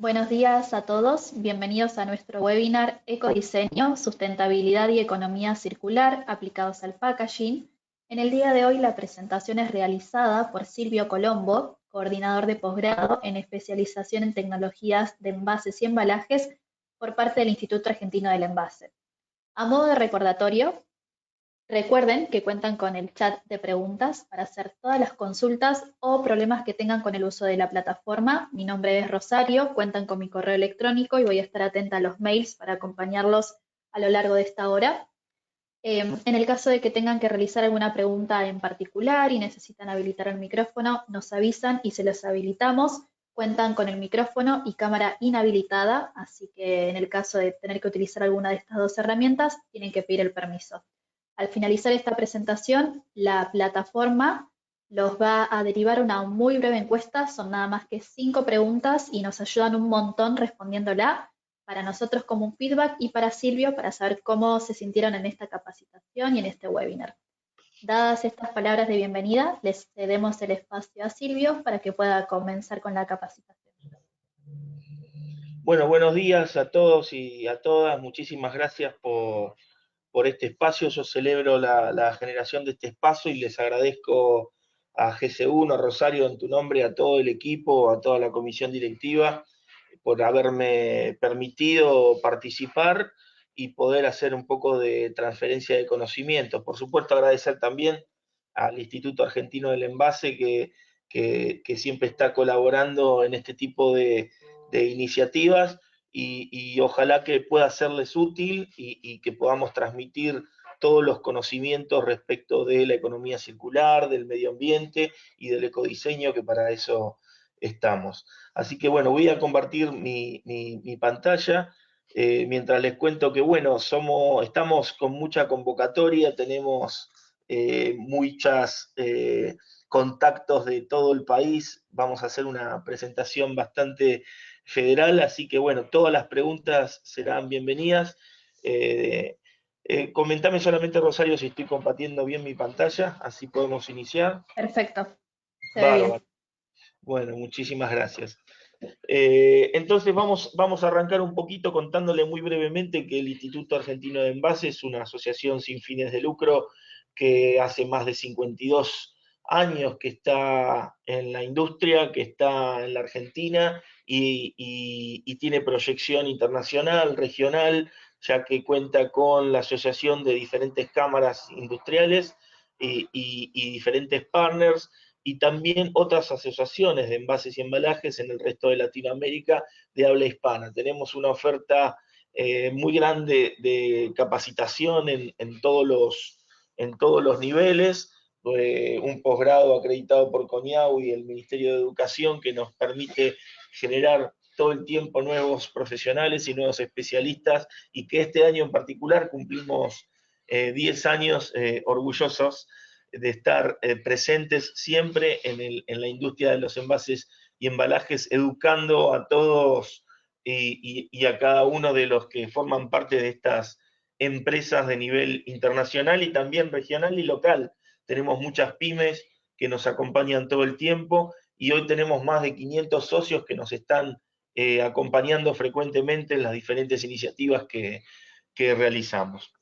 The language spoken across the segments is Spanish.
Buenos días a todos, bienvenidos a nuestro webinar Ecodiseño, Sustentabilidad y Economía Circular aplicados al packaging. En el día de hoy la presentación es realizada por Silvio Colombo, coordinador de posgrado en especialización en tecnologías de envases y embalajes por parte del Instituto Argentino del Envase. A modo de recordatorio, recuerden que cuentan con el chat de preguntas para hacer todas las consultas o problemas que tengan con el uso de la plataforma. Mi nombre es Rosario, cuentan con mi correo electrónico y voy a estar atenta a los mails para acompañarlos a lo largo de esta hora. En el caso de que tengan que realizar alguna pregunta en particular y necesitan habilitar el micrófono, nos avisan y se los habilitamos. Cuentan con el micrófono y cámara inhabilitada, así que en el caso de tener que utilizar alguna de estas dos herramientas, tienen que pedir el permiso. Al finalizar esta presentación, la plataforma los va a derivar una muy breve encuesta, son nada más que 5 preguntas y nos ayudan un montón respondiéndola para nosotros como un feedback y para Silvio para saber cómo se sintieron en esta capacitación y en este webinar. Dadas estas palabras de bienvenida, les cedemos el espacio a Silvio para que pueda comenzar con la capacitación. Bueno, buenos días a todos y a todas. Muchísimas gracias por este espacio. Yo celebro la generación de este espacio y les agradezco a GC1, a Rosario, en tu nombre, a todo el equipo, a toda la comisión directiva, por haberme permitido participar y poder hacer un poco de transferencia de conocimientos. Por supuesto, agradecer también al Instituto Argentino del Envase, que siempre está colaborando en este tipo de iniciativas y ojalá que pueda serles útil y que podamos transmitir todos los conocimientos respecto de la economía circular, del medio ambiente y del ecodiseño, que para eso estamos. Así que bueno, voy a compartir mi pantalla mientras les cuento que bueno, estamos con mucha convocatoria, tenemos muchos contactos de todo el país, vamos a hacer una presentación bastante federal, así que bueno, todas las preguntas serán bienvenidas. Comentame solamente, Rosario, si estoy compartiendo bien mi pantalla, así podemos iniciar. Perfecto, se ve bien. Bárbaro. Bueno, muchísimas gracias. Entonces vamos a arrancar un poquito contándole muy brevemente que el Instituto Argentino de Envase es una asociación sin fines de lucro que hace más de 52 años que está en la industria, que está en la Argentina y tiene proyección internacional, regional, ya que cuenta con la asociación de diferentes cámaras industriales y diferentes partners y también otras asociaciones de envases y embalajes en el resto de Latinoamérica de habla hispana. Tenemos una oferta muy grande de capacitación en todos los niveles, un posgrado acreditado por CONIAU y el Ministerio de Educación que nos permite generar todo el tiempo nuevos profesionales y nuevos especialistas y que este año en particular cumplimos 10 años orgullosos de estar presentes siempre en la industria de los envases y embalajes, educando a todos y a cada uno de los que forman parte de estas empresas de nivel internacional y también regional y local. Tenemos muchas pymes que nos acompañan todo el tiempo y hoy tenemos más de 500 socios que nos están acompañando frecuentemente en las diferentes iniciativas que realizamos.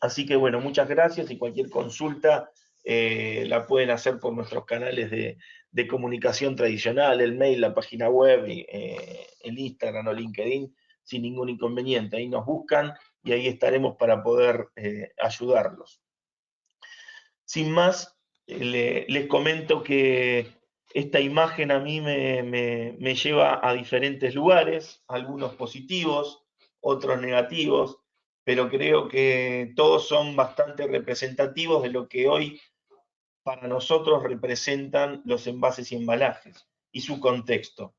Así que bueno, muchas gracias y cualquier consulta la pueden hacer por nuestros canales de comunicación tradicional, el mail, la página web, el Instagram o LinkedIn, sin ningún inconveniente. Ahí nos buscan y ahí estaremos para poder ayudarlos. Sin más, les comento que esta imagen a mí me lleva a diferentes lugares, algunos positivos, otros negativos, pero creo que todos son bastante representativos de lo que hoy para nosotros representan los envases y embalajes y su contexto.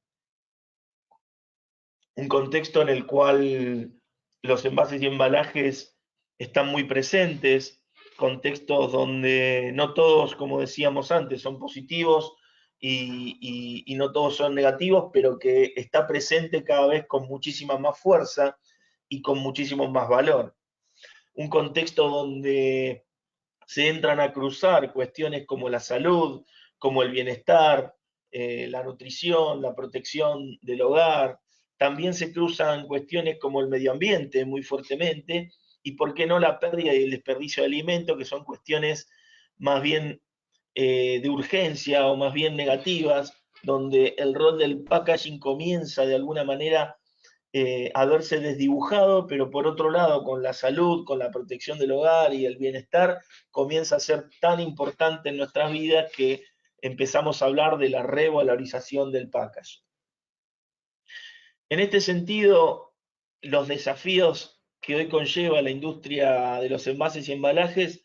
Un contexto en el cual los envases y embalajes están muy presentes, contextos donde no todos, como decíamos antes, son positivos y no todos son negativos, pero que está presente cada vez con muchísima más fuerza y con muchísimo más valor. Un contexto donde se entran a cruzar cuestiones como la salud, como el bienestar, la nutrición, la protección del hogar, también se cruzan cuestiones como el medio ambiente muy fuertemente, y por qué no la pérdida y el desperdicio de alimentos, que son cuestiones más bien de urgencia o más bien negativas, donde el rol del packaging comienza de alguna manera a verse desdibujado, pero por otro lado, con la salud, con la protección del hogar y el bienestar, comienza a ser tan importante en nuestras vidas que empezamos a hablar de la revalorización del packaging. En este sentido, los desafíos que hoy conlleva la industria de los envases y embalajes,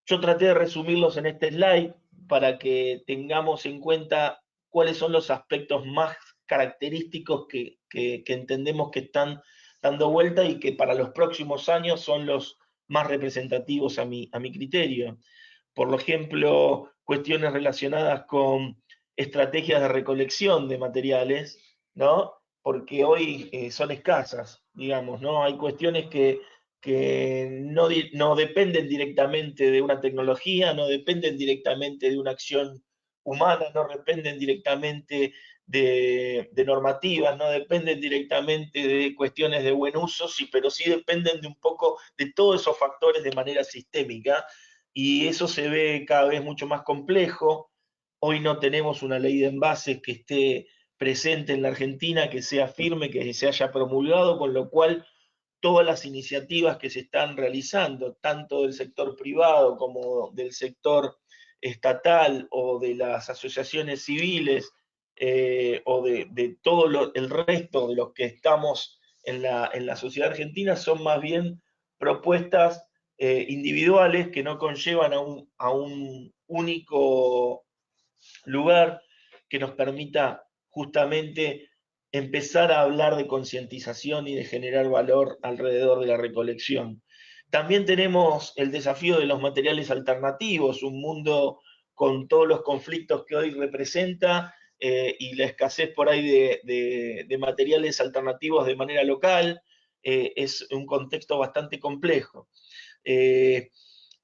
yo traté de resumirlos en este slide para que tengamos en cuenta cuáles son los aspectos más característicos que entendemos que están dando vuelta y que para los próximos años son los más representativos a mi criterio. Por ejemplo, cuestiones relacionadas con estrategias de recolección de materiales, ¿no? Porque hoy son escasas, digamos, ¿no? Hay cuestiones que no dependen directamente de una tecnología, no dependen directamente de una acción humana, no dependen directamente de normativas, no dependen directamente de cuestiones de buen uso, sí, pero sí dependen de un poco de todos esos factores de manera sistémica, y eso se ve cada vez mucho más complejo. Hoy no tenemos una ley de envases que esté presente en la Argentina, que sea firme, que se haya promulgado, con lo cual todas las iniciativas que se están realizando, tanto del sector privado como del sector estatal o de las asociaciones civiles o de todo el resto de los que estamos en la sociedad argentina, son más bien propuestas individuales que no conllevan a un único lugar que nos permita justamente empezar a hablar de concientización y de generar valor alrededor de la recolección. También tenemos el desafío de los materiales alternativos, un mundo con todos los conflictos que hoy representa y la escasez por ahí de materiales alternativos de manera local. Es un contexto bastante complejo. Eh,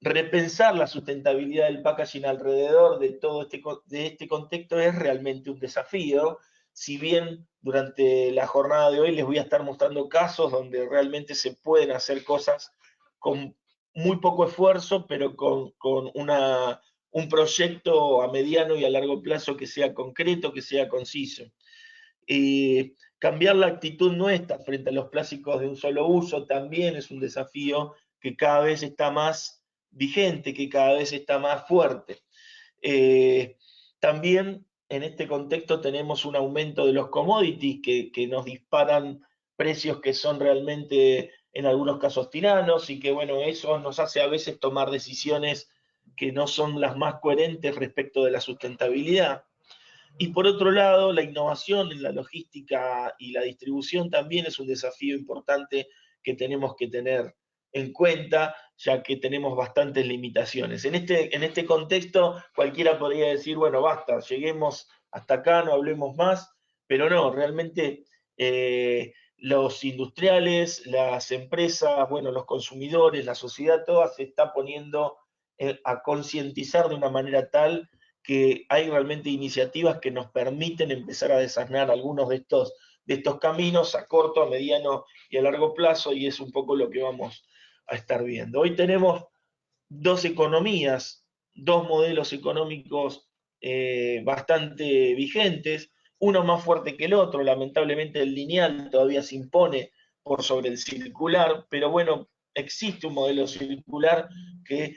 Repensar la sustentabilidad del packaging alrededor de todo este contexto es realmente un desafío. Si bien durante la jornada de hoy les voy a estar mostrando casos donde realmente se pueden hacer cosas con muy poco esfuerzo, pero con un proyecto a mediano y a largo plazo que sea concreto, que sea conciso. Cambiar la actitud nuestra frente a los plásticos de un solo uso también es un desafío que cada vez está más vigente, que cada vez está más fuerte. También en este contexto tenemos un aumento de los commodities que nos disparan precios que son realmente en algunos casos tiranos, y que bueno, eso nos hace a veces tomar decisiones que no son las más coherentes respecto de la sustentabilidad. Y por otro lado, la innovación en la logística y la distribución también es un desafío importante que tenemos que tener en cuenta, ya que tenemos bastantes limitaciones. En este contexto, cualquiera podría decir, bueno, basta, lleguemos hasta acá, no hablemos más, pero no, realmente los industriales, las empresas, bueno, los consumidores, la sociedad, toda se está poniendo a concientizar de una manera tal que hay realmente iniciativas que nos permiten empezar a desasnar algunos de estos caminos a corto, a mediano y a largo plazo, y es un poco lo que vamos a estar viendo. Hoy tenemos dos economías, dos modelos económicos bastante vigentes, uno más fuerte que el otro. Lamentablemente el lineal todavía se impone por sobre el circular, pero bueno, existe un modelo circular que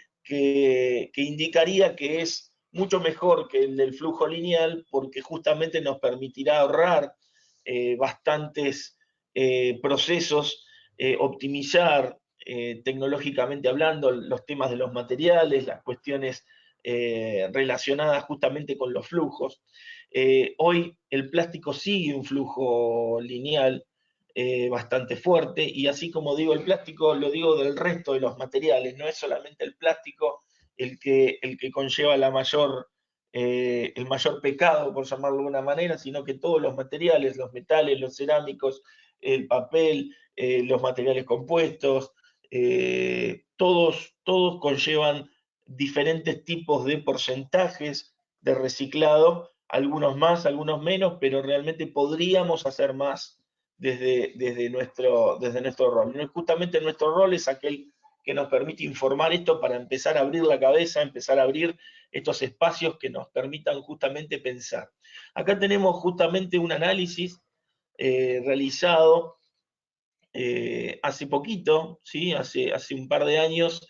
indicaría que es mucho mejor que el del flujo lineal, porque justamente nos permitirá ahorrar bastantes procesos, optimizar tecnológicamente hablando los temas de los materiales, las cuestiones relacionadas justamente con los flujos. Hoy el plástico sigue un flujo lineal bastante fuerte, y así como digo el plástico, lo digo del resto de los materiales. No es solamente el plástico el que conlleva el mayor pecado, por llamarlo de alguna manera, sino que todos los materiales, los metales, los cerámicos, el papel, los materiales compuestos, todos conllevan diferentes tipos de porcentajes de reciclado algunos más, algunos menos, pero realmente podríamos hacer más desde nuestro rol. Y justamente nuestro rol es aquel que nos permite informar esto para empezar a abrir la cabeza, empezar a abrir estos espacios que nos permitan justamente pensar. Acá tenemos justamente un análisis realizado hace poquito, ¿sí? hace un par de años,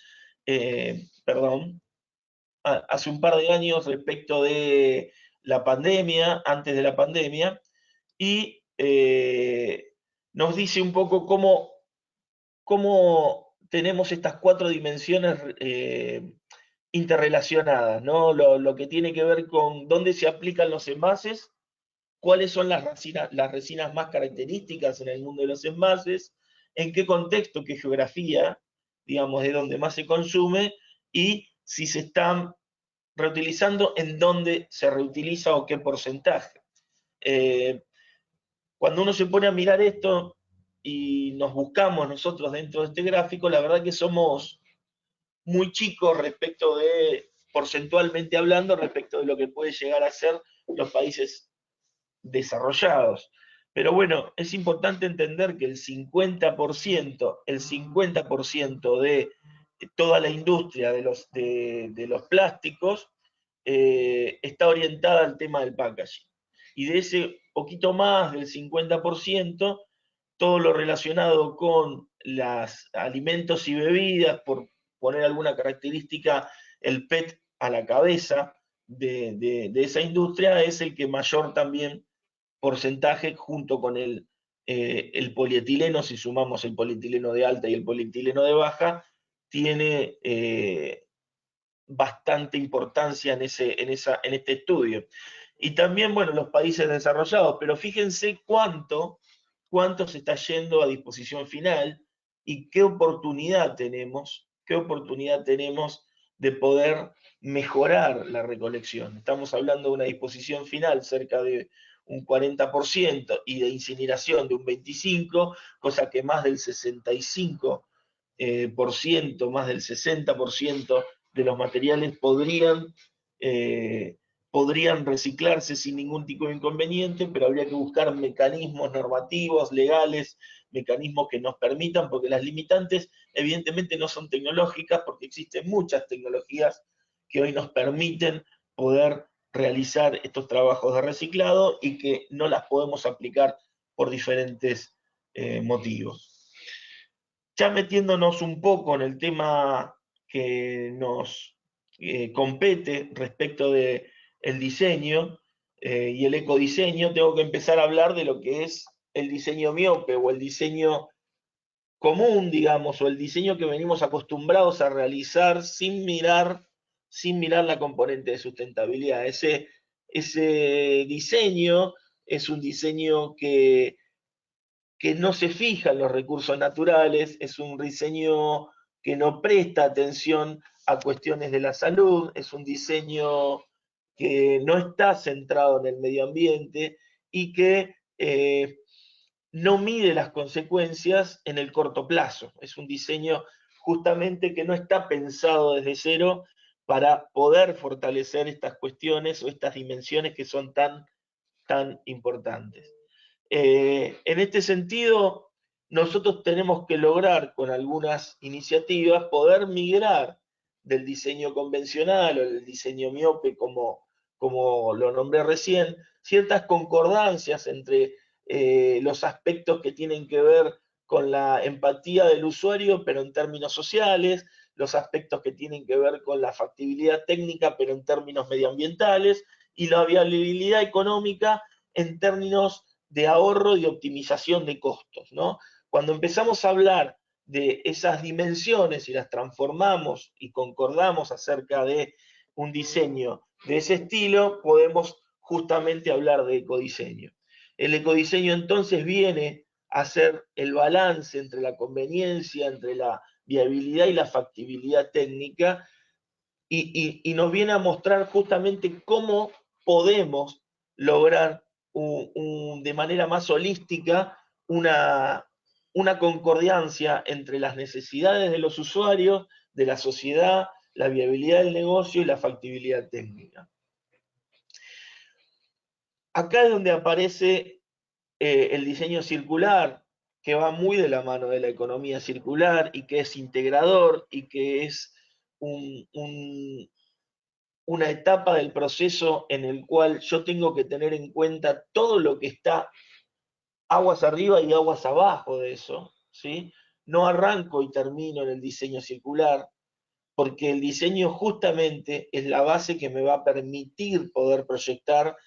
hace un par de años respecto de la pandemia, antes de la pandemia, y nos dice un poco cómo tenemos estas 4 dimensiones interrelacionadas, ¿no? Lo que tiene que ver con dónde se aplican los envases, cuáles son las resinas más características en el mundo de los envases, en qué contexto, qué geografía, digamos, de dónde más se consume, y si se están reutilizando, en dónde se reutiliza o qué porcentaje. Cuando uno se pone a mirar esto y nos buscamos nosotros dentro de este gráfico, la verdad que somos muy chicos respecto de, porcentualmente hablando, respecto de lo que puede llegar a ser los países desarrollados. Pero bueno, es importante entender que el 50% de toda la industria de los plásticos está orientada al tema del packaging. Y de ese poquito más del 50%, todo lo relacionado con los alimentos y bebidas, por poner alguna característica, el PET a la cabeza de esa industria, es el que mayor también porcentaje, junto con el polietileno, si sumamos el polietileno de alta y el polietileno de baja, tiene bastante importancia en este estudio. Y también, bueno, los países desarrollados, pero fíjense cuánto se está yendo a disposición final y qué oportunidad tenemos de poder mejorar la recolección. Estamos hablando de una disposición final cerca de un 40% y de incineración de un 25%, cosa que más del 65%, más del 60% de los materiales podrían reciclarse sin ningún tipo de inconveniente, pero habría que buscar mecanismos normativos, legales, mecanismos que nos permitan, porque las limitantes evidentemente no son tecnológicas, porque existen muchas tecnologías que hoy nos permiten poder realizar estos trabajos de reciclado y que no las podemos aplicar por diferentes motivos. Ya metiéndonos un poco en el tema que nos compete respecto del diseño y el ecodiseño, tengo que empezar a hablar de lo que es el diseño miope o el diseño común, digamos, o el diseño que venimos acostumbrados a realizar sin mirar la componente de sustentabilidad. Ese diseño es un diseño que no se fija en los recursos naturales, es un diseño que no presta atención a cuestiones de la salud, es un diseño que no está centrado en el medio ambiente y que no mide las consecuencias en el corto plazo. Es un diseño justamente que no está pensado desde cero para poder fortalecer estas cuestiones o estas dimensiones que son tan importantes. En este sentido, nosotros tenemos que lograr con algunas iniciativas poder migrar del diseño convencional o del diseño miope, como lo nombré recién, ciertas concordancias entre los aspectos que tienen que ver con la empatía del usuario, pero en términos sociales, los aspectos que tienen que ver con la factibilidad técnica, pero en términos medioambientales, y la viabilidad económica en términos de ahorro y optimización de costos, ¿no? Cuando empezamos a hablar de esas dimensiones y las transformamos y concordamos acerca de un diseño de ese estilo, podemos justamente hablar de ecodiseño. El ecodiseño entonces viene a hacer el balance entre la conveniencia, entre la viabilidad y la factibilidad técnica, y nos viene a mostrar justamente cómo podemos lograr de manera más holística una concordancia entre las necesidades de los usuarios, de la sociedad, la viabilidad del negocio y la factibilidad técnica. Acá es donde aparece el diseño circular, que va muy de la mano de la economía circular y que es integrador y que es una etapa del proceso en el cual yo tengo que tener en cuenta todo lo que está aguas arriba y aguas abajo de eso, ¿sí? No arranco y termino en el diseño circular, porque el diseño justamente es la base que me va a permitir poder proyectar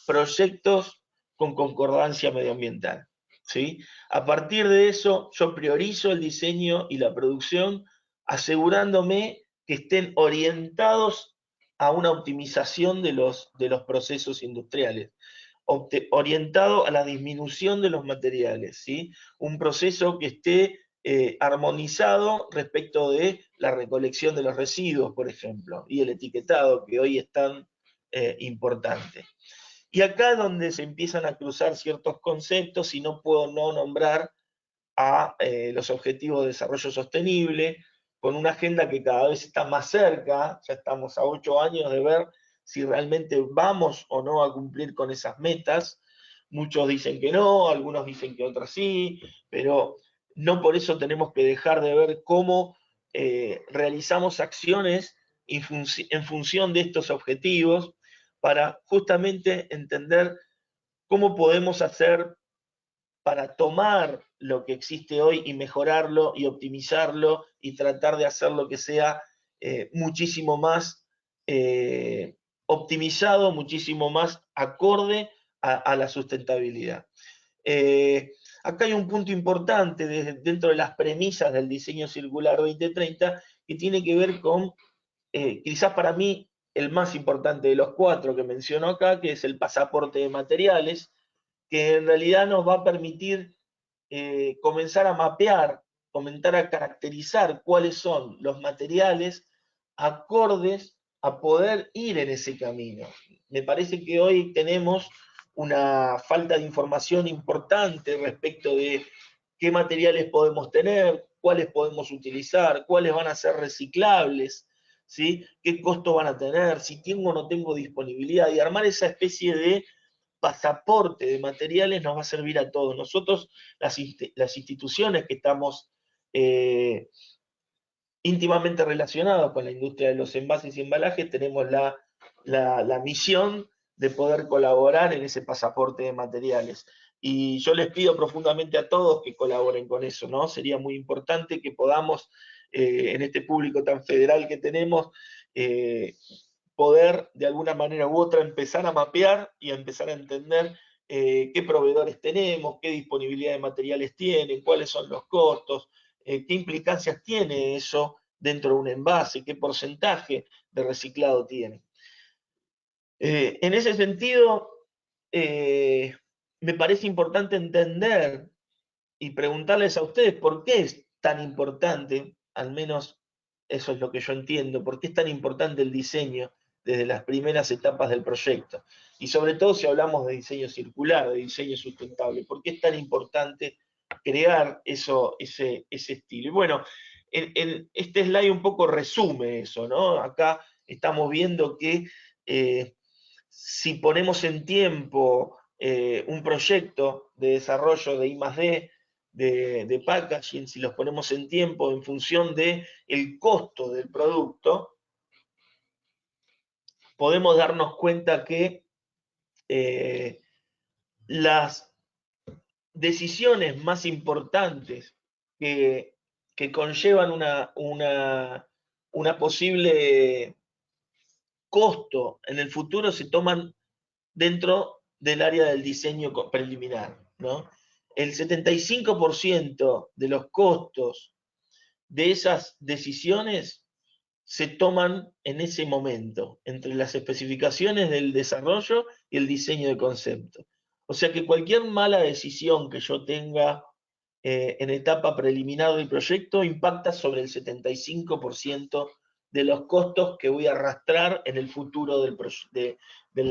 proyectos con concordancia medioambiental, ¿sí? A partir de eso, yo priorizo el diseño y la producción, asegurándome que estén orientados a una optimización de los procesos industriales, orientado a la disminución de los materiales, ¿sí? Un proceso que esté armonizado respecto de la recolección de los residuos, por ejemplo, y el etiquetado, que hoy es tan importante. Y acá es donde se empiezan a cruzar ciertos conceptos y no puedo no nombrar a los Objetivos de Desarrollo Sostenible, con una agenda que cada vez está más cerca, ya estamos a 8 años de ver si realmente vamos o no a cumplir con esas metas. Muchos dicen que no, algunos dicen que otros sí, pero no por eso tenemos que dejar de ver cómo realizamos acciones en función de estos objetivos para justamente entender cómo podemos hacer para tomar lo que existe hoy y mejorarlo y optimizarlo y tratar de hacerlo que sea muchísimo más optimizado, muchísimo más acorde a la sustentabilidad. Acá hay un punto importante dentro de las premisas del diseño circular 2030 que tiene que ver con, quizás para mí, el más importante de los 4 que menciono acá, que es el pasaporte de materiales, que en realidad nos va a permitir comenzar a mapear, comenzar a caracterizar cuáles son los materiales acordes a poder ir en ese camino. Me parece que hoy tenemos una falta de información importante respecto de qué materiales podemos tener, cuáles podemos utilizar, cuáles van a ser reciclables, ¿sí? Qué costo van a tener, si tengo o no tengo disponibilidad, y armar esa especie de pasaporte de materiales nos va a servir a todos. Nosotros, las instituciones que estamos íntimamente relacionados con la industria de los envases y embalajes, tenemos la misión de poder colaborar en ese pasaporte de materiales. Y yo les pido profundamente a todos que colaboren con eso, ¿no? Sería muy importante que podamos, en este público tan federal que tenemos, poder de alguna manera u otra empezar a mapear y a empezar a entender qué proveedores tenemos, qué disponibilidad de materiales tienen, cuáles son los costos, qué implicancias tiene eso dentro de un envase, qué porcentaje de reciclado tiene. En ese sentido, me parece importante entender y preguntarles a ustedes por qué es tan importante, al menos eso es lo que yo entiendo, por qué es tan importante el diseño desde las primeras etapas del proyecto. Y sobre todo si hablamos de diseño circular, de diseño sustentable, por qué es tan importante crear ese estilo. Y bueno, en este slide un poco resume eso, ¿no? Acá estamos viendo que si ponemos en tiempo un proyecto de desarrollo de I+D, de packaging, si los ponemos en tiempo en función del costo del producto, podemos darnos cuenta que las decisiones más importantes que, que conllevan una posible costo en el futuro se toman dentro del área del diseño preliminar, ¿no? El 75% de los costos de esas decisiones se toman en ese momento, entre las especificaciones del desarrollo y el diseño de concepto. O sea que cualquier mala decisión que yo tenga en etapa preliminar del proyecto impacta sobre el 75% de los costos que voy a arrastrar en el futuro del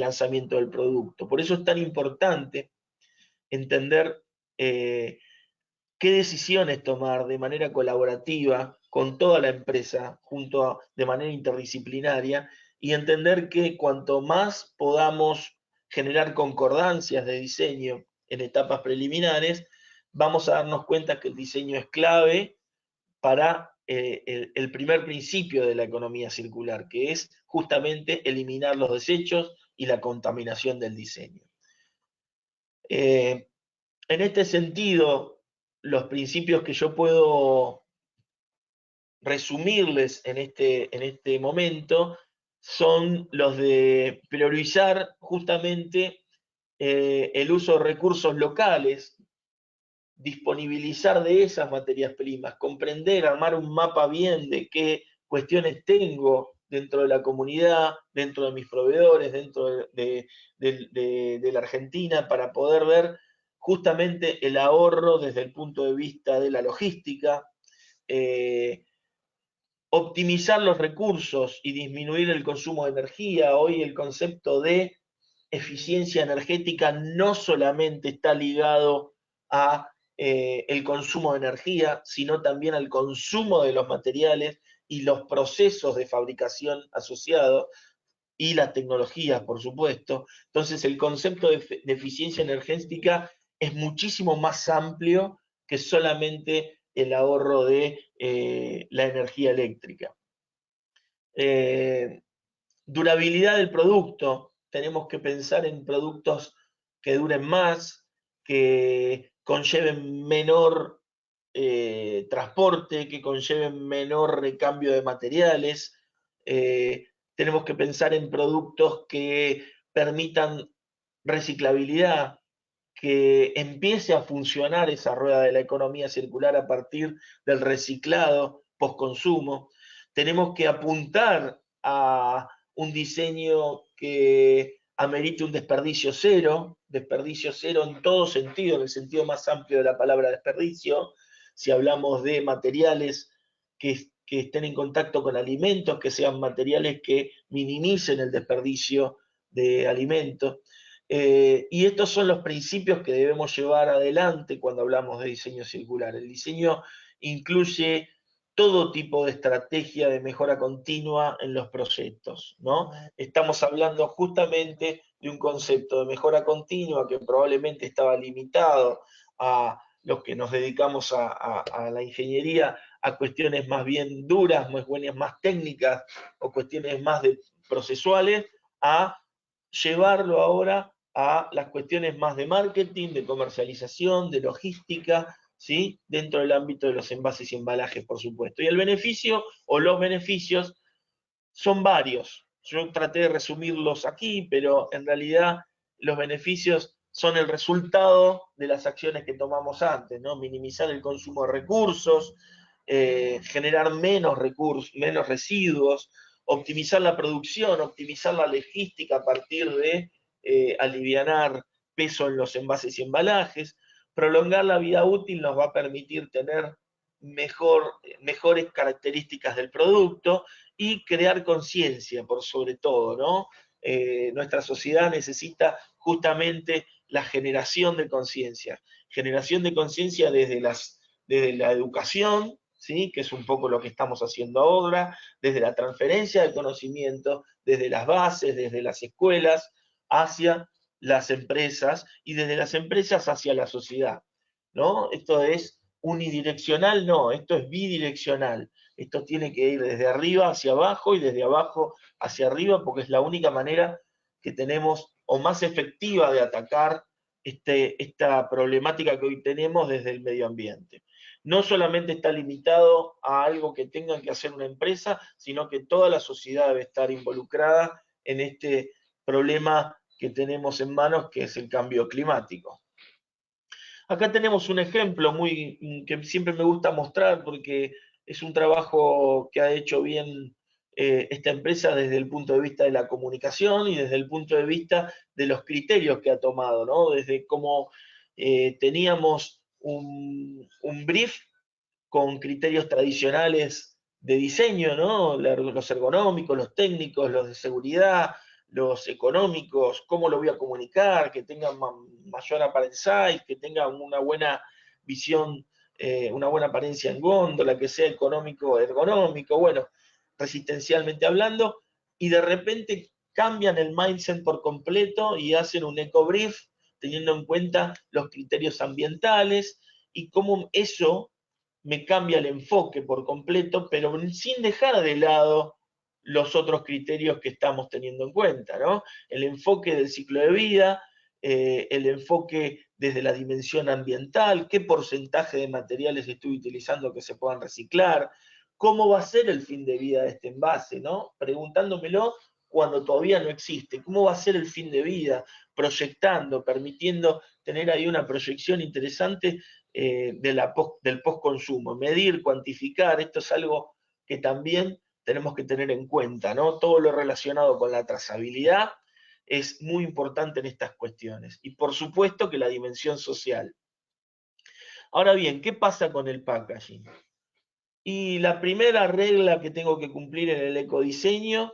lanzamiento del producto. Por eso es tan importante entender qué decisiones tomar de manera colaborativa con toda la empresa, de manera interdisciplinaria, y entender que cuanto más podamos generar concordancias de diseño en etapas preliminares, vamos a darnos cuenta que el diseño es clave para el primer principio de la economía circular, que es justamente eliminar los desechos y la contaminación del diseño. En este sentido, los principios que yo puedo resumirles en este momento son los de priorizar justamente el uso de recursos locales, disponibilizar de esas materias primas, comprender, armar un mapa bien de qué cuestiones tengo dentro de la comunidad, dentro de mis proveedores, dentro de la Argentina, para poder ver justamente el ahorro desde el punto de vista de la logística, optimizar los recursos y disminuir el consumo de energía. Hoy el concepto de eficiencia energética no solamente está ligado a el consumo de energía, sino también al consumo de los materiales y los procesos de fabricación asociados y las tecnologías, por supuesto. Entonces, el concepto de eficiencia energética es muchísimo más amplio que solamente el ahorro de la energía eléctrica. Durabilidad del producto. Tenemos que pensar en productos que duren más, que conlleven menor transporte, que conlleven menor recambio de materiales. Tenemos que pensar en productos que permitan reciclabilidad, que empiece a funcionar esa rueda de la economía circular a partir del reciclado post-consumo. Tenemos que apuntar a un diseño que amerite un desperdicio cero en todo sentido, en el sentido más amplio de la palabra desperdicio. Si hablamos de materiales que estén en contacto con alimentos, que sean materiales que minimicen el desperdicio de alimentos. Y estos son los principios que debemos llevar adelante cuando hablamos de diseño circular. El diseño incluye todo tipo de estrategia de mejora continua en los proyectos, ¿no? Estamos hablando justamente de un concepto de mejora continua que probablemente estaba limitado a los que nos dedicamos a la ingeniería, a cuestiones más bien duras, más técnicas o cuestiones más procesuales, a llevarlo ahora a las cuestiones más de marketing, de comercialización, de logística, ¿sí? Dentro del ámbito de los envases y embalajes, por supuesto. Y el beneficio o los beneficios son varios. Yo traté de resumirlos aquí, pero en realidad los beneficios son el resultado de las acciones que tomamos antes, ¿no? Minimizar el consumo de recursos, generar menos recursos, menos residuos, optimizar la producción, optimizar la logística a partir de alivianar peso en los envases y embalajes. Prolongar la vida útil nos va a permitir tener mejores características del producto y crear conciencia, por sobre todo, ¿no? Nuestra sociedad necesita justamente la generación de conciencia desde la educación, ¿sí? Que es un poco lo que estamos haciendo ahora, desde la transferencia de conocimiento, desde las bases, desde las escuelas, hacia las empresas y desde las empresas hacia la sociedad, ¿no? Esto es unidireccional, no, esto es bidireccional. Esto tiene que ir desde arriba hacia abajo y desde abajo hacia arriba porque es la única manera que tenemos o más efectiva de atacar esta problemática que hoy tenemos desde el medio ambiente. No solamente está limitado a algo que tenga que hacer una empresa, sino que toda la sociedad debe estar involucrada en este problema que tenemos en manos, que es el cambio climático. Acá tenemos un ejemplo que siempre me gusta mostrar porque es un trabajo que ha hecho bien esta empresa desde el punto de vista de la comunicación y desde el punto de vista de los criterios que ha tomado, ¿no? Desde cómo teníamos un brief con criterios tradicionales de diseño, ¿no? Los ergonómicos, los técnicos, los de seguridad, los económicos, cómo lo voy a comunicar, que tengan mayor apparent que tengan una buena visión, una buena apariencia en góndola, que sea económico, ergonómico, bueno, resistencialmente hablando, y de repente cambian el mindset por completo y hacen un eco-brief teniendo en cuenta los criterios ambientales y cómo eso me cambia el enfoque por completo, pero sin dejar de lado los otros criterios que estamos teniendo en cuenta, ¿no? El enfoque del ciclo de vida, el enfoque desde la dimensión ambiental, qué porcentaje de materiales estoy utilizando que se puedan reciclar, cómo va a ser el fin de vida de este envase, ¿no? Preguntándomelo cuando todavía no existe, cómo va a ser el fin de vida, proyectando, permitiendo tener ahí una proyección interesante del post-consumo, medir, cuantificar, esto es algo que también tenemos que tener en cuenta, ¿no? Todo lo relacionado con la trazabilidad es muy importante en estas cuestiones. Y por supuesto que la dimensión social. Ahora bien, ¿qué pasa con el packaging? Y la primera regla que tengo que cumplir en el ecodiseño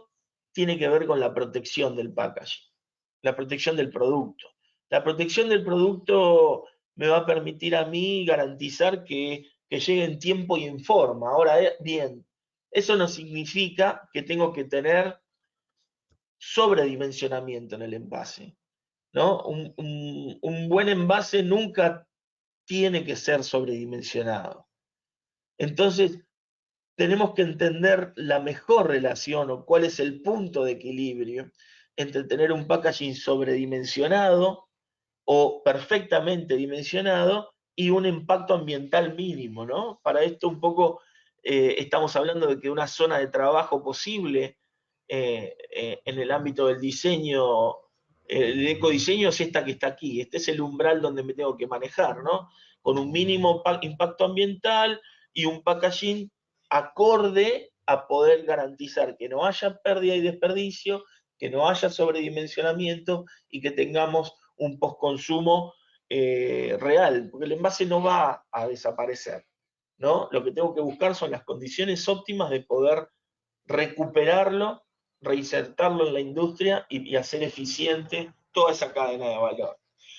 tiene que ver con la protección del packaging, la protección del producto. La protección del producto me va a permitir a mí garantizar que llegue en tiempo y en forma. Ahora bien, eso no significa que tengo que tener sobredimensionamiento en el envase, ¿no? Un buen envase nunca tiene que ser sobredimensionado. Entonces, tenemos que entender la mejor relación o cuál es el punto de equilibrio entre tener un packaging sobredimensionado o perfectamente dimensionado y un impacto ambiental mínimo, ¿no? Para esto un poco estamos hablando de que una zona de trabajo posible en el ámbito del diseño, el ecodiseño es esta que está aquí, este es el umbral donde me tengo que manejar, ¿no? Con un mínimo impacto ambiental y un packaging acorde a poder garantizar que no haya pérdida y desperdicio, que no haya sobredimensionamiento y que tengamos un postconsumo real, porque el envase no va a desaparecer, ¿no? Lo que tengo que buscar son las condiciones óptimas de poder recuperarlo, reinsertarlo en la industria y hacer eficiente toda esa cadena de valor.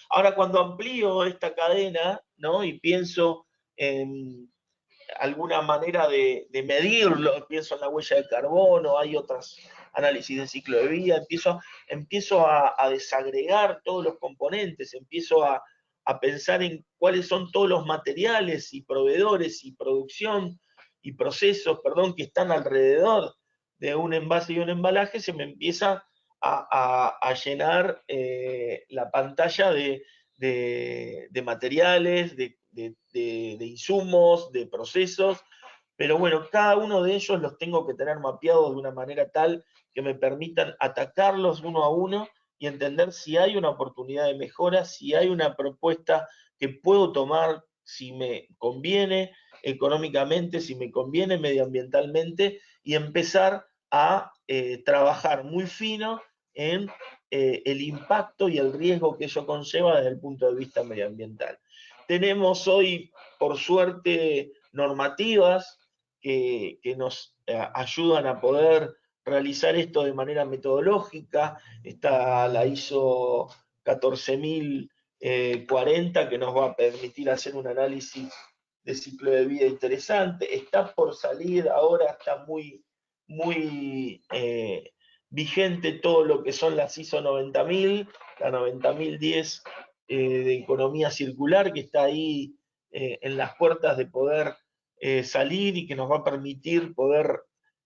Ahora, cuando amplío esta cadena, ¿no? Y pienso en alguna manera de medirlo, pienso en la huella de carbono, hay otros análisis de ciclo de vida, empiezo a desagregar todos los componentes, empiezo a pensar en cuáles son todos los materiales y proveedores y producción y procesos, perdón, que están alrededor de un envase y un embalaje, se me empieza a llenar la pantalla de materiales, de insumos, de procesos, pero bueno, cada uno de ellos los tengo que tener mapeados de una manera tal que me permitan atacarlos uno a uno y entender si hay una oportunidad de mejora, si hay una propuesta que puedo tomar, si me conviene económicamente, si me conviene medioambientalmente, y empezar a trabajar muy fino en el impacto y el riesgo que ello conlleva desde el punto de vista medioambiental. Tenemos hoy, por suerte, normativas que nos ayudan a poder realizar esto de manera metodológica. Está la ISO 14040 que nos va a permitir hacer un análisis de ciclo de vida interesante. Está por salir ahora, está muy vigente todo lo que son las ISO 90000, la 90010 de economía circular, que está ahí en las puertas de poder salir y que nos va a permitir poder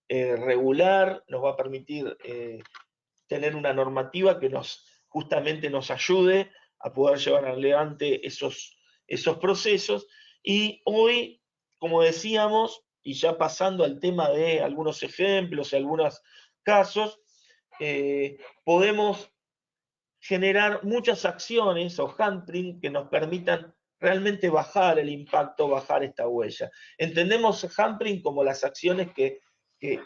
regular, nos va a permitir tener una normativa que justamente nos ayude a poder llevar adelante esos procesos. Y hoy, como decíamos, y ya pasando al tema de algunos ejemplos y algunos casos, podemos generar muchas acciones o handprint que nos permitan realmente bajar el impacto, bajar esta huella. Entendemos handprint como las acciones que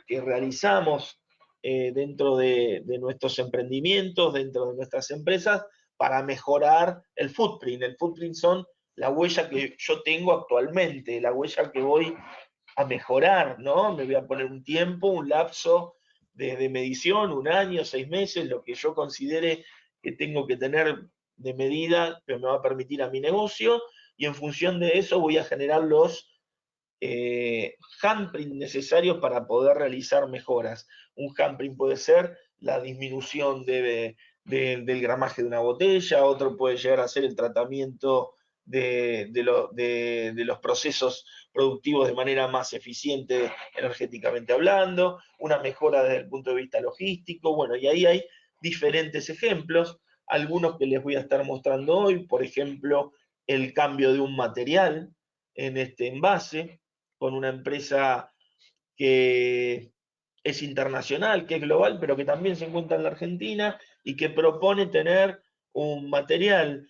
realizamos dentro de nuestros emprendimientos, dentro de nuestras empresas, para mejorar el footprint. El footprint son la huella que yo tengo actualmente, la huella que voy a mejorar, ¿no? Me voy a poner un tiempo, un lapso de medición, un año, 6 meses, lo que yo considere que tengo que tener de medida que me va a permitir a mi negocio, y en función de eso voy a generar los handprint necesarios para poder realizar mejoras. Un handprint puede ser la disminución del gramaje de una botella, otro puede llegar a ser el tratamiento de los procesos productivos de manera más eficiente energéticamente hablando, una mejora desde el punto de vista logístico, bueno, y ahí hay diferentes ejemplos, algunos que les voy a estar mostrando hoy, por ejemplo, el cambio de un material en este envase, con una empresa que es internacional, que es global, pero que también se encuentra en la Argentina y que propone tener un material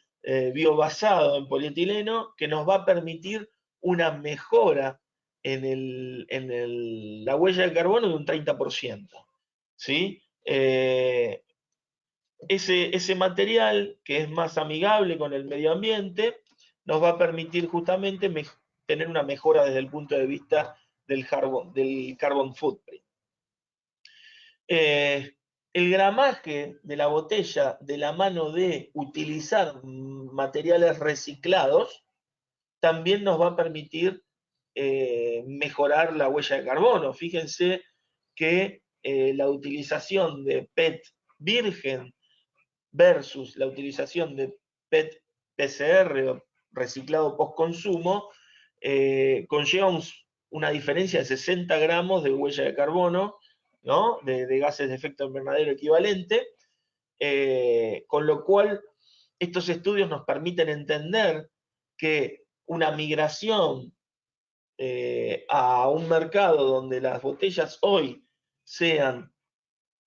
biobasado en polietileno que nos va a permitir una mejora en la huella de carbono de un 30%. ¿Sí? Ese material que es más amigable con el medio ambiente nos va a permitir justamente tener una mejora desde el punto de vista del carbon footprint. El gramaje de la botella de la mano de utilizar materiales reciclados también nos va a permitir mejorar la huella de carbono. Fíjense que la utilización de PET virgen versus la utilización de PET PCR o reciclado post consumo conlleva una diferencia de 60 gramos de huella de carbono, ¿no? de gases de efecto invernadero equivalente, con lo cual estos estudios nos permiten entender que una migración a un mercado donde las botellas hoy sean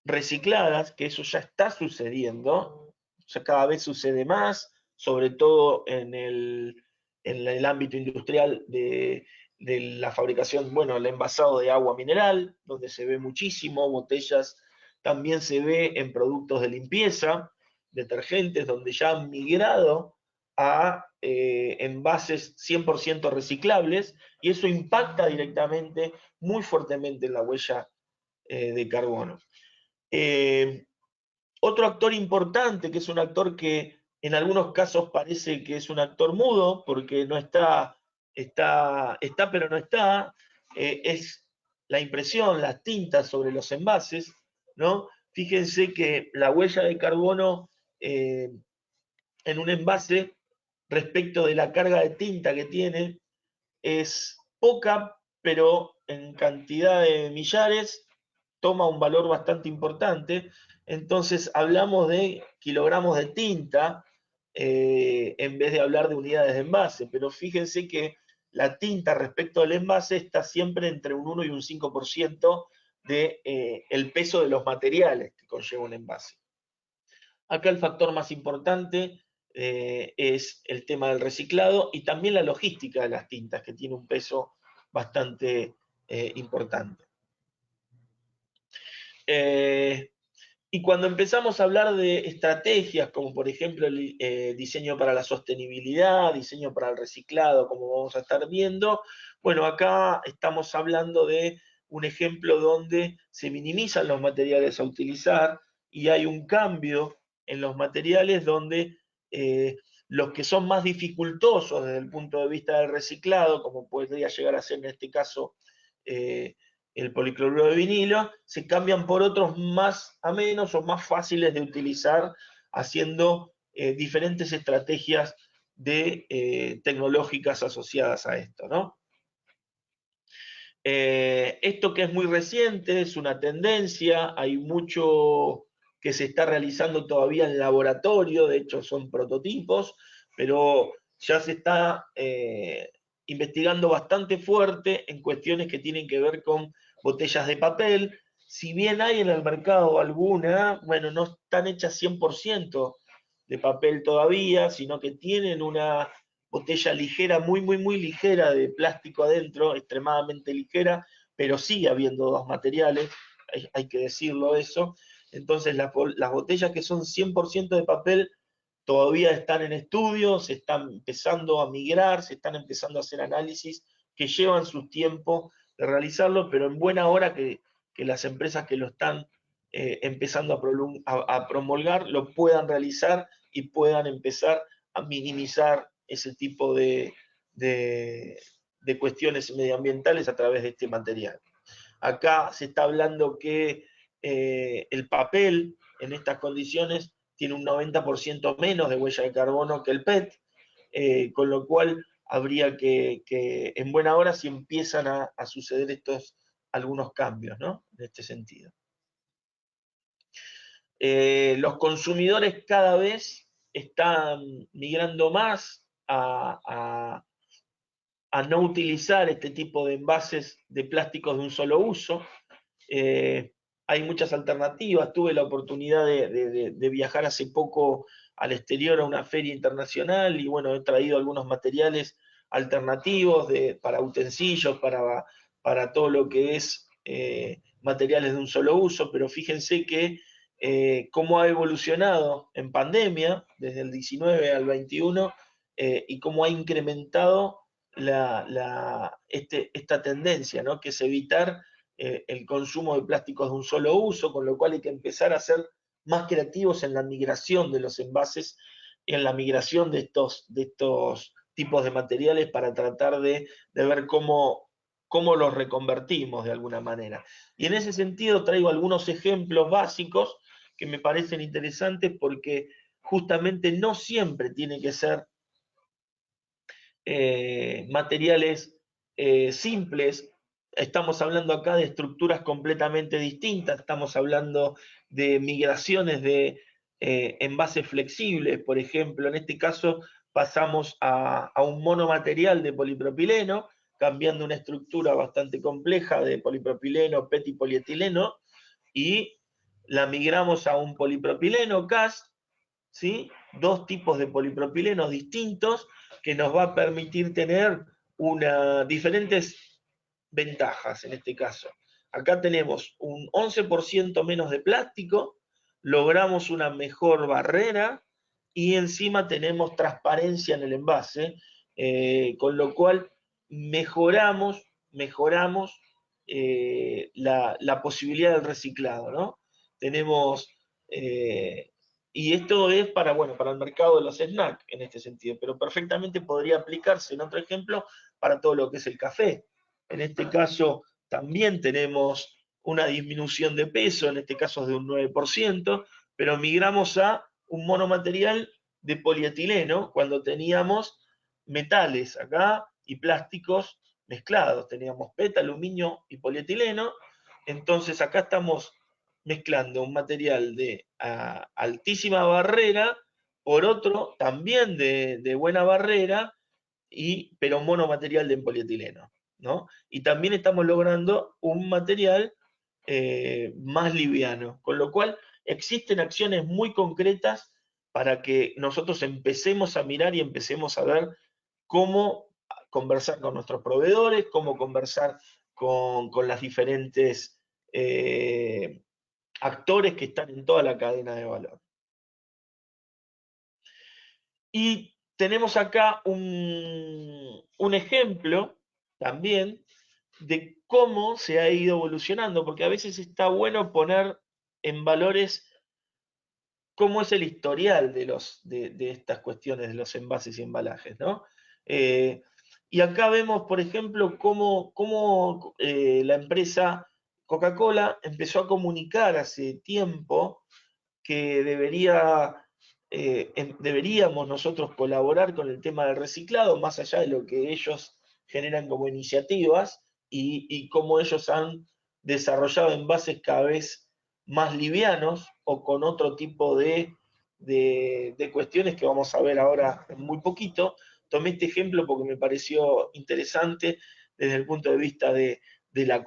recicladas, que eso ya está sucediendo, ya cada vez sucede más, sobre todo en el ámbito industrial de la fabricación, bueno, el envasado de agua mineral, donde se ve muchísimo, botellas, también se ve en productos de limpieza, detergentes, donde ya han migrado a envases 100% reciclables, y eso impacta directamente, muy fuertemente en la huella de carbono. Otro actor importante, que es un actor que en algunos casos parece que es un actor mudo, porque no está pero no está, es la impresión, las tintas sobre los envases, ¿no? Fíjense que la huella de carbono en un envase respecto de la carga de tinta que tiene es poca, pero en cantidad de millares toma un valor bastante importante. Entonces hablamos de kilogramos de tinta en vez de hablar de unidades de envase, pero fíjense que la tinta respecto al envase está siempre entre un 1 y un 5% de el peso de los materiales que conlleva un envase. Acá el factor más importante es el tema del reciclado y también la logística de las tintas, que tiene un peso bastante importante. Y cuando empezamos a hablar de estrategias, como por ejemplo el diseño para la sostenibilidad, diseño para el reciclado, como vamos a estar viendo, bueno, acá estamos hablando de un ejemplo donde se minimizan los materiales a utilizar y hay un cambio en los materiales donde los que son más dificultosos desde el punto de vista del reciclado, como podría llegar a ser en este caso el policloruro de vinilo, se cambian por otros más amenos o más fáciles de utilizar, haciendo diferentes estrategias tecnológicas asociadas a esto, ¿no? Esto que es muy reciente, es una tendencia, hay mucho que se está realizando todavía en laboratorio, de hecho son prototipos, pero ya se está investigando bastante fuerte en cuestiones que tienen que ver con botellas de papel. Si bien hay en el mercado alguna, bueno, no están hechas 100% de papel todavía, sino que tienen una botella ligera, muy, muy, muy ligera de plástico adentro, extremadamente ligera, pero sigue habiendo dos materiales, hay que decirlo eso. Entonces las botellas que son 100% de papel todavía están en estudio, se están empezando a migrar, se están empezando a hacer análisis que llevan su tiempo de realizarlo, pero en buena hora que las empresas que lo están empezando a promulgar lo puedan realizar y puedan empezar a minimizar ese tipo de cuestiones medioambientales a través de este material. Acá se está hablando que el papel en estas condiciones tiene un 90% menos de huella de carbono que el PET, con lo cual habría que en buena hora si empiezan a suceder algunos cambios, ¿no? En este sentido. Los consumidores cada vez están migrando más a no utilizar este tipo de envases de plásticos de un solo uso. Hay muchas alternativas. Tuve la oportunidad de viajar hace poco al exterior a una feria internacional y bueno, he traído algunos materiales alternativos para utensilios, para todo lo que es materiales de un solo uso, pero fíjense que cómo ha evolucionado en pandemia, desde el 19 al 21, y cómo ha incrementado esta tendencia, ¿no? Que es evitar el consumo de plásticos de un solo uso, con lo cual hay que empezar a ser más creativos en la migración de los envases, en la migración de estos tipos de materiales para tratar de ver cómo los reconvertimos de alguna manera. Y en ese sentido traigo algunos ejemplos básicos que me parecen interesantes porque justamente no siempre tiene que ser materiales simples. Estamos hablando acá de estructuras completamente distintas, estamos hablando de migraciones de envases flexibles, por ejemplo, en este caso pasamos a un monomaterial de polipropileno, cambiando una estructura bastante compleja de polipropileno, PET y polietileno, y la migramos a un polipropileno CAS, ¿sí? Dos tipos de polipropilenos distintos que nos va a permitir tener diferentes ventajas en este caso. Acá tenemos un 11% menos de plástico, logramos una mejor barrera y encima tenemos transparencia en el envase, con lo cual mejoramos la posibilidad del reciclado, ¿no? Tenemos y esto es para el mercado de los snacks en este sentido, pero perfectamente podría aplicarse en otro ejemplo para todo lo que es el café. En este caso también tenemos una disminución de peso, en este caso es de un 9%, pero migramos a un monomaterial de polietileno cuando teníamos metales acá y plásticos mezclados. Teníamos PET, aluminio y polietileno. Entonces acá estamos mezclando un material de altísima barrera por otro también de buena barrera, pero monomaterial de polietileno, ¿no? Y también estamos logrando un material más liviano, con lo cual existen acciones muy concretas para que nosotros empecemos a mirar y empecemos a ver cómo conversar con nuestros proveedores, cómo conversar con las diferentes actores que están en toda la cadena de valor. Y tenemos acá un ejemplo también de cómo se ha ido evolucionando, porque a veces está bueno poner en valores cómo es el historial de estas cuestiones de los envases y embalajes, ¿no? Y acá vemos, por ejemplo, cómo la empresa Coca-Cola empezó a comunicar hace tiempo que deberíamos nosotros colaborar con el tema del reciclado, más allá de lo que ellos generan como iniciativas y cómo ellos han desarrollado envases cada vez más livianos o con otro tipo de cuestiones que vamos a ver ahora en muy poquito. Tomé este ejemplo porque me pareció interesante desde el punto de vista de la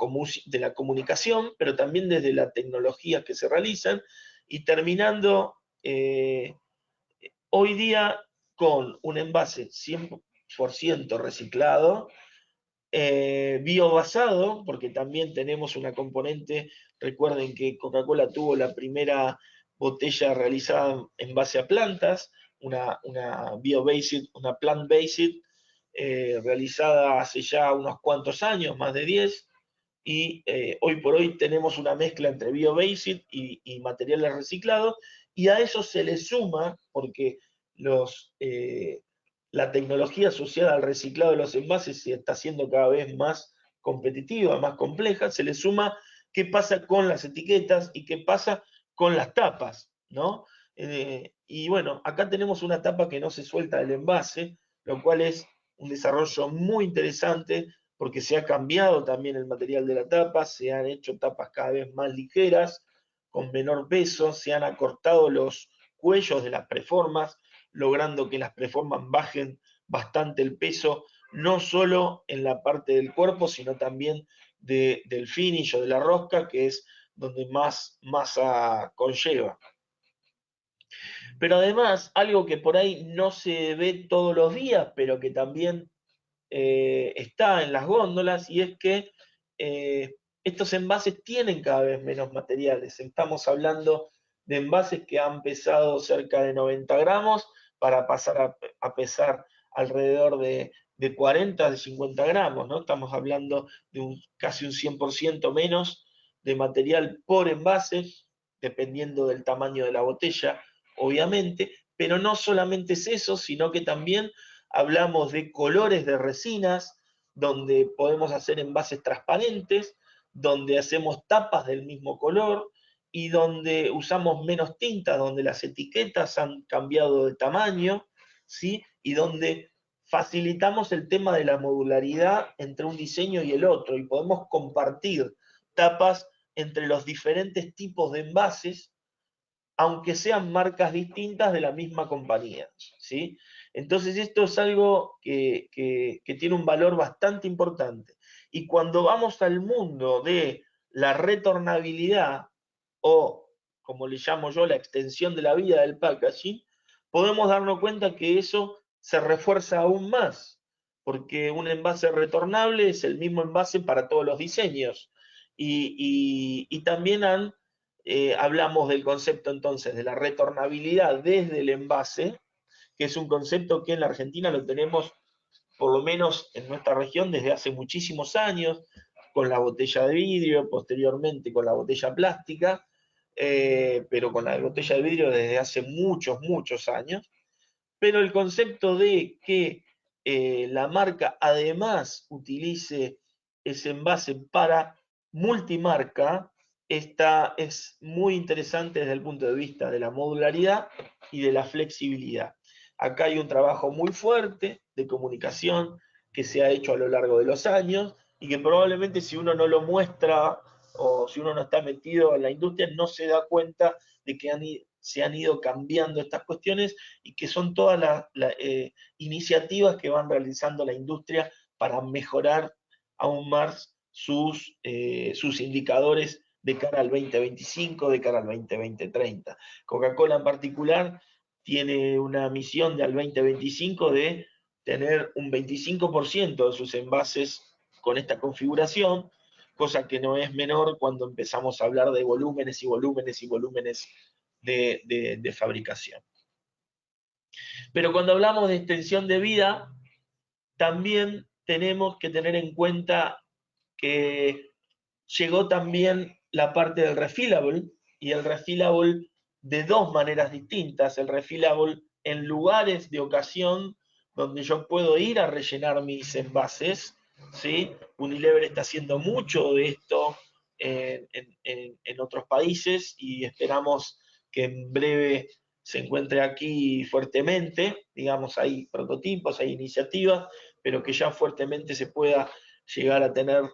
comunicación, pero también desde las tecnologías que se realizan, y terminando hoy día con un envase 100% reciclado, biobasado, porque también tenemos una componente, recuerden que Coca-Cola tuvo la primera botella realizada en base a plantas, una bio-based, una plant-based, realizada hace ya unos cuantos años, más de 10, y hoy por hoy tenemos una mezcla entre bio-based y materiales reciclados, y a eso se le suma, porque la tecnología asociada al reciclado de los envases se está haciendo cada vez más competitiva, más compleja, se le suma qué pasa con las etiquetas y qué pasa con las tapas, ¿no? Y bueno, acá tenemos una tapa que no se suelta del envase, lo cual es un desarrollo muy interesante porque se ha cambiado también el material de la tapa, se han hecho tapas cada vez más ligeras, con menor peso, se han acortado los cuellos de las preformas, logrando que las preformas bajen bastante el peso, no solo en la parte del cuerpo, sino también del finish o de la rosca, que es donde más masa conlleva. Pero además, algo que por ahí no se ve todos los días, pero que también está en las góndolas, y es que estos envases tienen cada vez menos materiales. Estamos hablando de envases que han pesado cerca de 90 gramos para pasar a pesar alrededor de 40, de 50 gramos, ¿no? Estamos hablando de casi un 100% menos de material por envase, dependiendo del tamaño de la botella, obviamente, pero no solamente es eso, sino que también hablamos de colores de resinas, donde podemos hacer envases transparentes, donde hacemos tapas del mismo color y donde usamos menos tinta, donde las etiquetas han cambiado de tamaño, ¿sí? Y donde facilitamos el tema de la modularidad entre un diseño y el otro, y podemos compartir tapas entre los diferentes tipos de envases, aunque sean marcas distintas de la misma compañía, ¿sí? Entonces esto es algo que tiene un valor bastante importante. Y cuando vamos al mundo de la retornabilidad, o como le llamo yo, la extensión de la vida del packaging, podemos darnos cuenta que eso se refuerza aún más, porque un envase retornable es el mismo envase para todos los diseños. Y también hablamos del concepto entonces de la retornabilidad desde el envase, que es un concepto que en la Argentina lo tenemos, por lo menos en nuestra región, desde hace muchísimos años, con la botella de vidrio, posteriormente con la botella plástica, pero con la botella de vidrio desde hace muchos, muchos años. Pero el concepto de que la marca además utilice ese envase para multimarca, es muy interesante desde el punto de vista de la modularidad y de la flexibilidad. Acá hay un trabajo muy fuerte de comunicación que se ha hecho a lo largo de los años y que probablemente si uno no lo muestra o si uno no está metido en la industria no se da cuenta de que se han ido cambiando estas cuestiones y que son todas las iniciativas que van realizando la industria para mejorar aún más sus indicadores de cara al 2025, de cara al 2030. Coca-Cola en particular tiene una misión de al 2025 de tener un 25% de sus envases con esta configuración, cosa que no es menor cuando empezamos a hablar de volúmenes y volúmenes y volúmenes de fabricación. Pero cuando hablamos de extensión de vida, también tenemos que tener en cuenta que llegó también la parte del refillable, y el refillable de dos maneras distintas. El refillable en lugares de ocasión donde yo puedo ir a rellenar mis envases, ¿sí? Unilever está haciendo mucho de esto en otros países y esperamos que en breve se encuentre aquí fuertemente. Digamos, hay prototipos, hay iniciativas, pero que ya fuertemente se pueda llegar a tener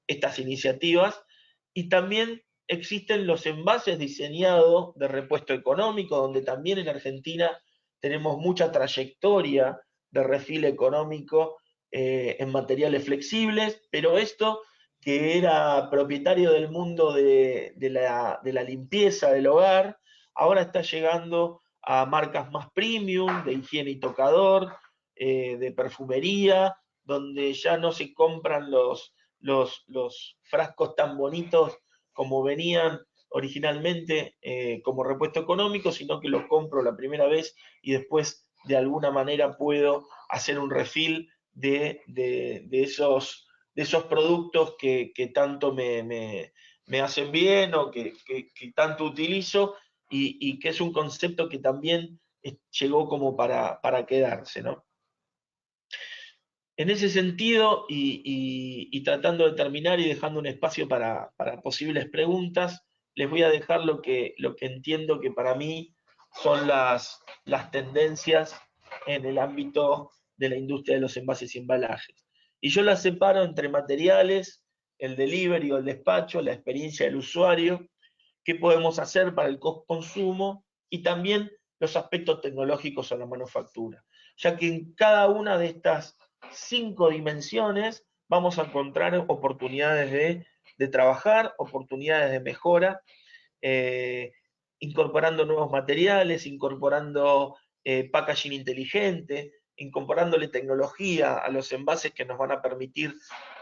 estas iniciativas. Y también existen los envases diseñados de repuesto económico, donde también en Argentina tenemos mucha trayectoria de refil económico en materiales flexibles, pero esto que era propietario del mundo de la limpieza del hogar, ahora está llegando a marcas más premium, de higiene y tocador, de perfumería, donde ya no se compran los frascos tan bonitos como venían originalmente como repuesto económico, sino que los compro la primera vez y después de alguna manera puedo hacer un refill de esos productos que tanto me hacen bien o que tanto utilizo, y que es un concepto que también llegó como para quedarse, ¿no? En ese sentido, y tratando de terminar y dejando un espacio para posibles preguntas, les voy a dejar lo que entiendo que para mí son las tendencias en el ámbito de la industria de los envases y embalajes. Y yo las separo entre materiales, el delivery o el despacho, la experiencia del usuario, qué podemos hacer para el consumo y también los aspectos tecnológicos a la manufactura, ya que en cada una de estas 5 dimensiones vamos a encontrar oportunidades de trabajar, oportunidades de mejora, eh, incorporando nuevos materiales, incorporando packaging inteligente, incorporándole tecnología a los envases que nos van a permitir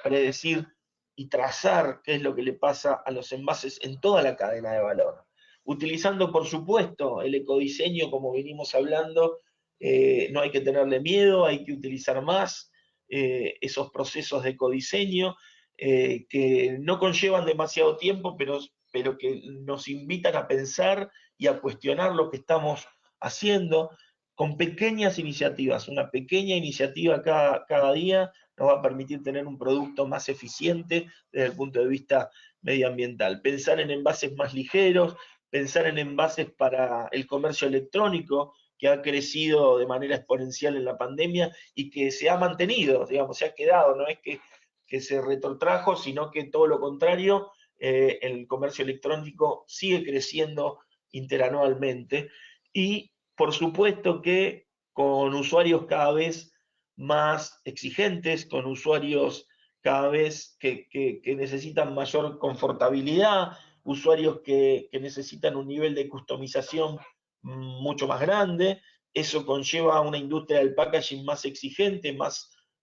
predecir y trazar qué es lo que le pasa a los envases en toda la cadena de valor. Utilizando, por supuesto, el ecodiseño, como venimos hablando, no hay que tenerle miedo, hay que utilizar más esos procesos de ecodiseño que no conllevan demasiado tiempo, pero que nos invitan a pensar y a cuestionar lo que estamos haciendo con pequeñas iniciativas. Una pequeña iniciativa cada día nos va a permitir tener un producto más eficiente desde el punto de vista medioambiental. Pensar en envases más ligeros, pensar en envases para el comercio electrónico, que ha crecido de manera exponencial en la pandemia y que se ha mantenido, digamos, se ha quedado, no es que se retrotrajo, sino que todo lo contrario, el comercio electrónico sigue creciendo interanualmente y por supuesto que con usuarios cada vez más exigentes, con usuarios cada vez que necesitan mayor confortabilidad, usuarios que necesitan un nivel de customización mucho más grande. Eso conlleva una industria del packaging más exigente,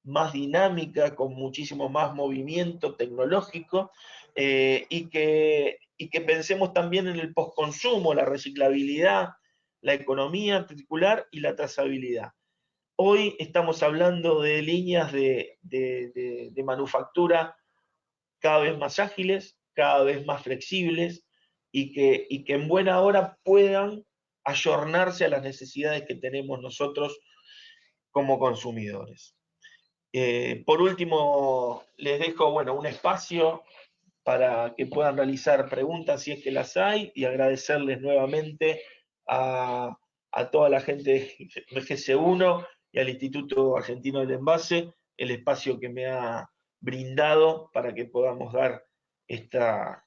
más dinámica, con muchísimo más movimiento tecnológico, y que pensemos también en el postconsumo, la reciclabilidad, la economía circular y la trazabilidad. Hoy estamos hablando de líneas de manufactura cada vez más ágiles, cada vez más flexibles y que en buena hora puedan ayornarse a las necesidades que tenemos nosotros como consumidores. Por último, les dejo un espacio para que puedan realizar preguntas si es que las hay y agradecerles nuevamente a toda la gente de GC1 y al Instituto Argentino del Envase el espacio que me ha brindado para que podamos dar esta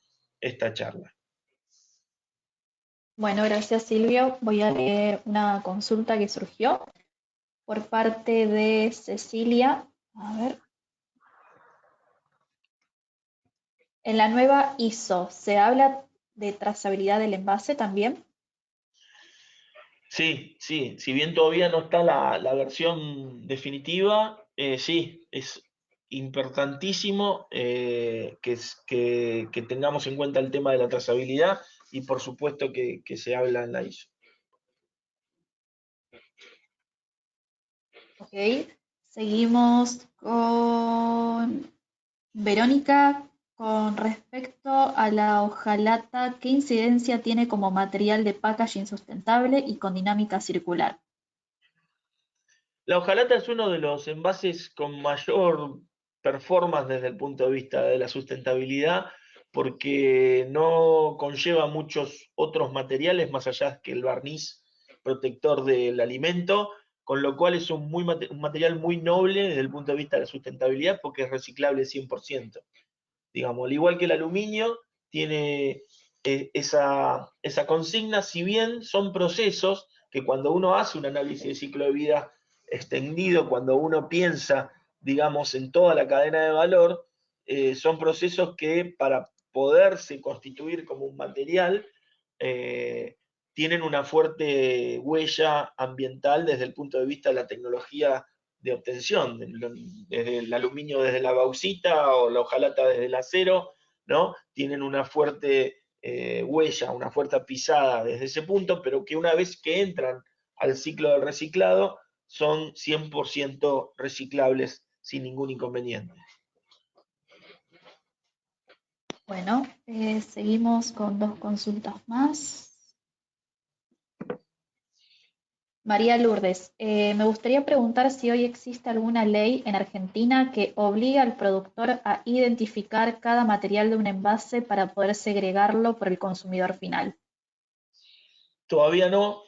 charla. Bueno, gracias Silvio. Voy a leer una consulta que surgió por parte de Cecilia. A ver. En la nueva ISO, ¿se habla de trazabilidad del envase también? Sí, sí, si bien todavía no está la versión definitiva, sí, es importantísimo que tengamos en cuenta el tema de la trazabilidad y por supuesto que se habla en la ISO. Ok, seguimos con Verónica. Con respecto a la hojalata, ¿qué incidencia tiene como material de packaging sustentable y con dinámica circular? La hojalata es uno de los envases con mayor performance desde el punto de vista de la sustentabilidad, porque no conlleva muchos otros materiales más allá que el barniz protector del alimento, con lo cual es un material muy noble desde el punto de vista de la sustentabilidad porque es reciclable 100%. Digamos, al igual que el aluminio, tiene esa consigna, si bien son procesos que cuando uno hace un análisis de ciclo de vida extendido, cuando uno piensa, digamos, en toda la cadena de valor, son procesos que para poderse constituir como un material, tienen una fuerte huella ambiental desde el punto de vista de la tecnología de obtención, desde el aluminio desde la bauxita o la hojalata desde el acero, ¿no? Tienen una fuerte huella, una fuerte pisada desde ese punto, pero que una vez que entran al ciclo del reciclado, son 100% reciclables sin ningún inconveniente. Bueno, seguimos con dos consultas más. María Lourdes, me gustaría preguntar si hoy existe alguna ley en Argentina que obliga al productor a identificar cada material de un envase para poder segregarlo por el consumidor final. Todavía no,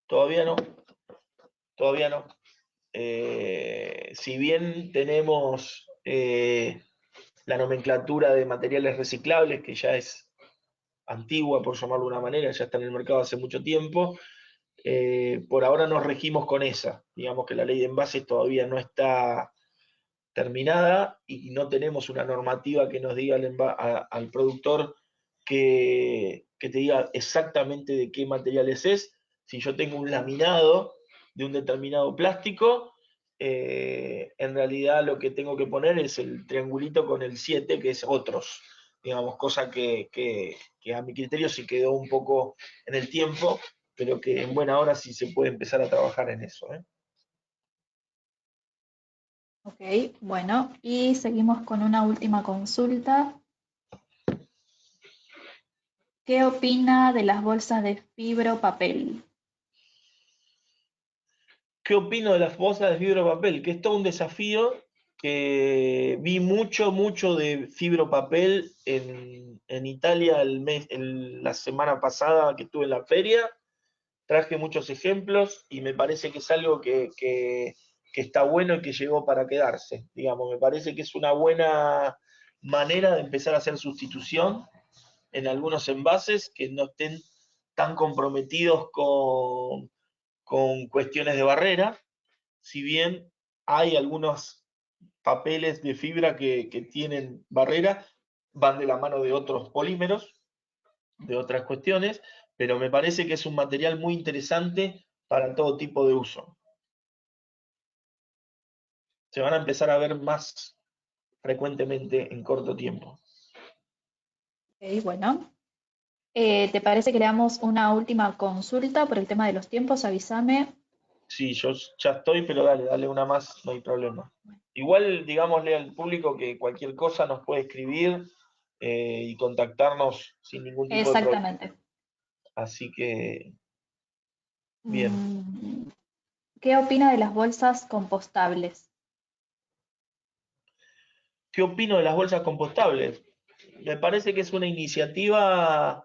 todavía no, todavía no. Si bien tenemos la nomenclatura de materiales reciclables, que ya es antigua, por llamarlo de una manera, ya está en el mercado hace mucho tiempo, por ahora nos regimos con esa. Digamos que la ley de envases todavía no está terminada y no tenemos una normativa que nos diga al productor que te diga exactamente de qué materiales es. Si yo tengo un laminado de un determinado plástico, en realidad lo que tengo que poner es el triangulito con el 7, que es otros, digamos, cosa que a mi criterio se quedó un poco en el tiempo, pero que en buena hora sí se puede empezar a trabajar en eso, ¿eh? Ok, bueno, y seguimos con una última consulta. ¿Qué opina de las bolsas de fibropapel? ¿Qué opino de las bolsas de fibropapel? Que es todo un desafío, que vi mucho de fibropapel en Italia la semana pasada que estuve en la feria. Traje muchos ejemplos y me parece que es algo que está bueno y que llegó para quedarse. Digamos, me parece que es una buena manera de empezar a hacer sustitución en algunos envases que no estén tan comprometidos con cuestiones de barrera, si bien hay algunos papeles de fibra que tienen barrera, van de la mano de otros polímeros, de otras cuestiones, pero me parece que es un material muy interesante para todo tipo de uso. Se van a empezar a ver más frecuentemente en corto tiempo. Ok, bueno. ¿Te parece que le damos una última consulta por el tema de los tiempos? Avísame. Sí, yo ya estoy, pero dale una más, no hay problema. Igual, digámosle al público que cualquier cosa nos puede escribir y contactarnos sin ningún tipo de problema. Exactamente. Así que, bien. Mm, ¿Qué opina de las bolsas compostables? ¿Qué opino de las bolsas compostables? Me parece que es una iniciativa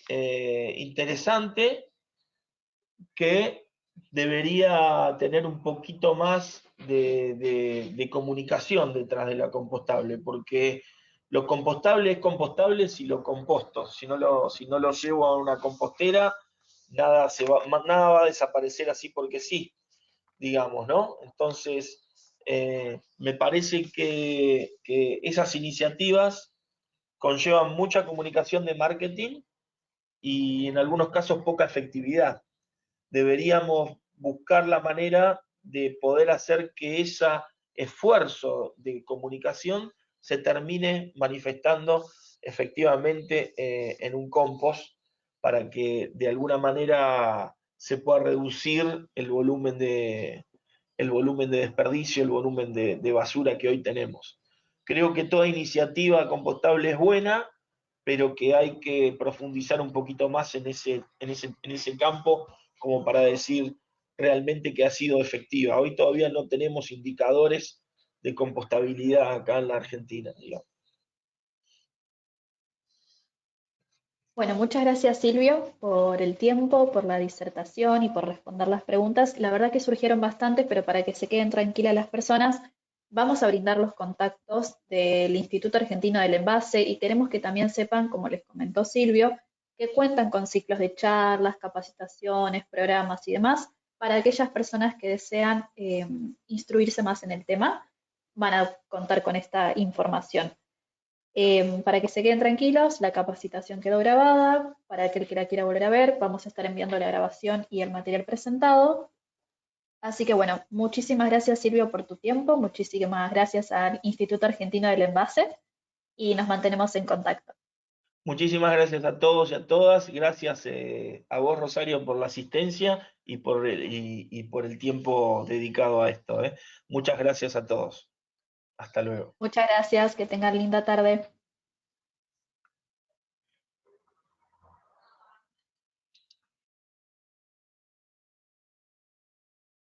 interesante que debería tener un poquito más de comunicación detrás de la compostable, porque lo compostable es compostable si lo composto, si no lo llevo a una compostera, nada va a desaparecer así porque sí, digamos, ¿no? Entonces, me parece que esas iniciativas conllevan mucha comunicación de marketing y en algunos casos poca efectividad. Deberíamos buscar la manera de poder hacer que ese esfuerzo de comunicación se termine manifestando efectivamente en un compost para que de alguna manera se pueda reducir el volumen de desperdicio, el volumen de basura que hoy tenemos. Creo que toda iniciativa compostable es buena, pero que hay que profundizar un poquito más en ese campo como para decir realmente que ha sido efectiva. Hoy todavía no tenemos indicadores de compostabilidad acá en la Argentina, digamos. Bueno, muchas gracias Silvio por el tiempo, por la disertación y por responder las preguntas. La verdad que surgieron bastantes, pero para que se queden tranquilas las personas, vamos a brindar los contactos del Instituto Argentino del Envase y queremos que también sepan, como les comentó Silvio, que cuentan con ciclos de charlas, capacitaciones, programas y demás para aquellas personas que desean instruirse más en el tema, van a contar con esta información. Para que se queden tranquilos, la capacitación quedó grabada. Para aquel que la quiera volver a ver, vamos a estar enviando la grabación y el material presentado. Así que bueno, muchísimas gracias Silvio por tu tiempo, muchísimas gracias al Instituto Argentino del Envase y nos mantenemos en contacto. Muchísimas gracias a todos y a todas. Gracias a vos, Rosario, por la asistencia y por el tiempo dedicado a esto. Muchas gracias a todos. Hasta luego. Muchas gracias, que tengan linda tarde.